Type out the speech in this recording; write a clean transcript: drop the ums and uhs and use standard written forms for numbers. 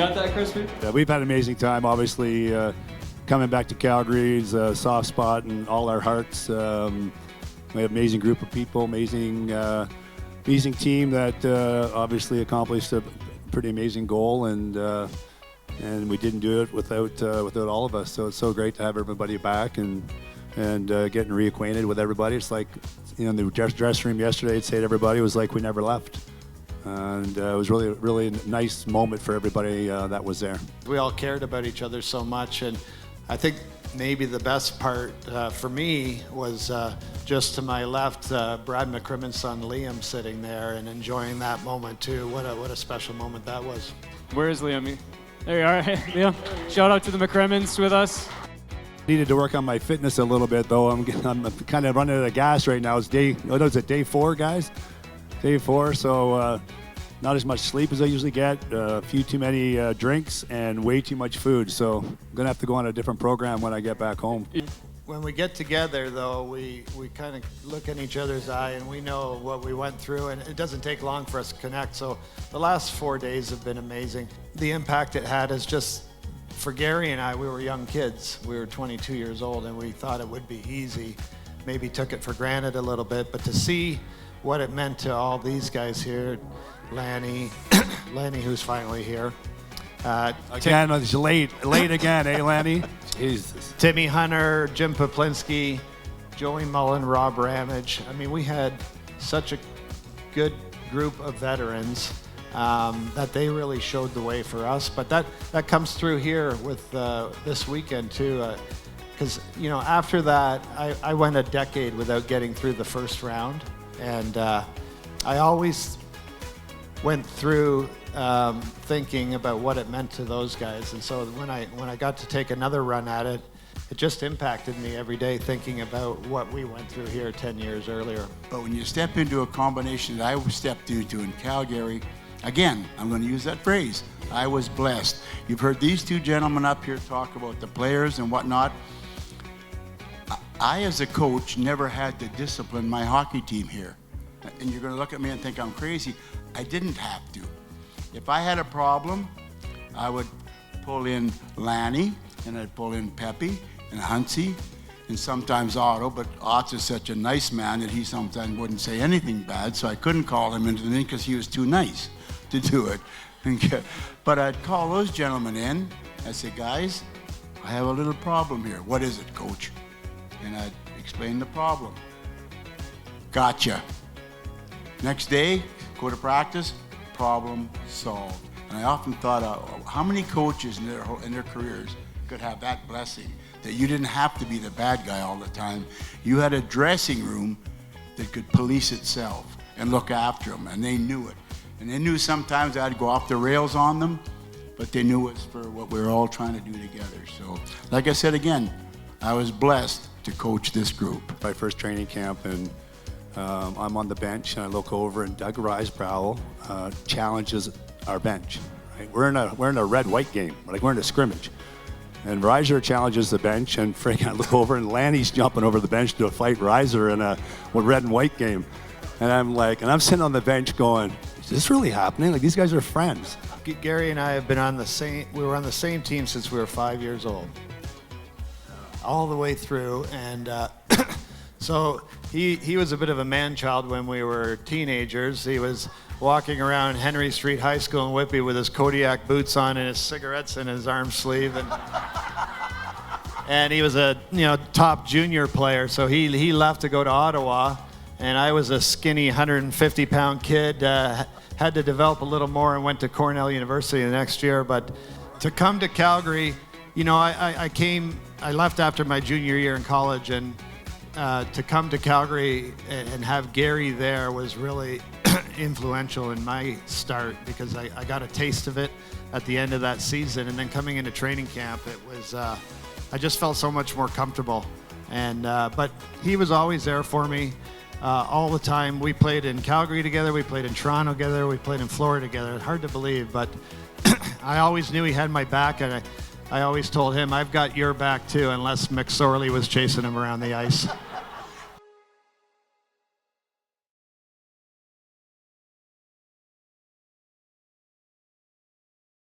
got that, Crispy? Yeah, we've had an amazing time. Obviously, coming back to Calgary is a soft spot in all our hearts. We have an amazing group of people, amazing team that obviously accomplished a pretty amazing goal, and we didn't do it without all of us. So it's so great to have everybody back and getting reacquainted with everybody. It's like, in the dressing room yesterday, I'd say to everybody, it was like we never left. And it was really a nice moment for everybody that was there. We all cared about each other so much, and I think maybe the best part for me was just to my left, Brad McCrimmon's son Liam sitting there and enjoying that moment too. What a special moment that was. Where is Liam? There you are. Hey, Liam. Shout out to the McCrimmons with us. Needed to work on my fitness a little bit, though. I'm kind of running out of gas right now. It's day 4, guys? Day 4, so not as much sleep as I usually get, a few too many drinks, and way too much food. So I'm going to have to go on a different program when I get back home. When we get together, though, we kind of look in each other's eye and we know what we went through, and it doesn't take long for us to connect. So the last 4 days have been amazing. The impact it had is just, for Gary and I, we were young kids. We were 22 years old, and we thought it would be easy. Maybe took it for granted a little bit, but to see what it meant to all these guys here, Lanny, who's finally here. Again, it's late again, eh, Lanny? Jesus. Timmy Hunter, Jim Poplinski, Joey Mullen, Rob Ramage. I mean, we had such a good group of veterans that they really showed the way for us. But that comes through here with this weekend too. Because, after that, I went a decade without getting through the first round. And I always went through thinking about what it meant to those guys. And so when I got to take another run at it, it just impacted me every day thinking about what we went through here 10 years earlier. But when you step into a combination that I stepped into in Calgary, again, I'm going to use that phrase, I was blessed. You've heard these two gentlemen up here talk about the players and whatnot. I, as a coach, never had to discipline my hockey team here. And you're going to look at me and think I'm crazy. I didn't have to. If I had a problem, I would pull in Lanny, and I'd pull in Pepe and Huntsy, and sometimes Otto, but Otto is such a nice man that he sometimes wouldn't say anything bad, so I couldn't call him into the thing because he was too nice to do it. But I'd call those gentlemen in. I'd say, guys, I have a little problem here. What is it, coach? And I'd explain the problem. Gotcha. Next day, go to practice, problem solved. And I often thought, how many coaches in their careers could have that blessing, that you didn't have to be the bad guy all the time. You had a dressing room that could police itself and look after them, and they knew it. And they knew sometimes I'd go off the rails on them, but they knew it's for what we were all trying to do together. So, like I said again, I was blessed to coach this group. My first training camp, and I'm on the bench, and I look over, and Doug Risebrow challenges our bench. Right? We're in a red-white game, like we're in a scrimmage, and Reiser challenges the bench, and I look over, and Lanny's jumping over the bench to fight Reiser in a red and white game, and I'm sitting on the bench going, is this really happening? Like, these guys are friends. Gary and I have been we were on the same team since we were 5 years old, all the way through, and so he was a bit of a man-child when we were teenagers. He was walking around Henry Street High School in Whitby with his Kodiak boots on and his cigarettes in his arm sleeve, and he was a top junior player. So he left to go to Ottawa, and I was a skinny 150-pound kid. Had to develop a little more and went to Cornell University the next year. But to come to Calgary, I left after my junior year in college, and to come to Calgary and have Gary there was really influential in my start, because I got a taste of it at the end of that season, and then coming into training camp, it was I just felt so much more comfortable. And but he was always there for me all the time. We played in Calgary together, we played in Toronto together, we played in Florida together. Hard to believe, but I always knew he had my back, and I always told him, I've got your back too, unless McSorley was chasing him around the ice.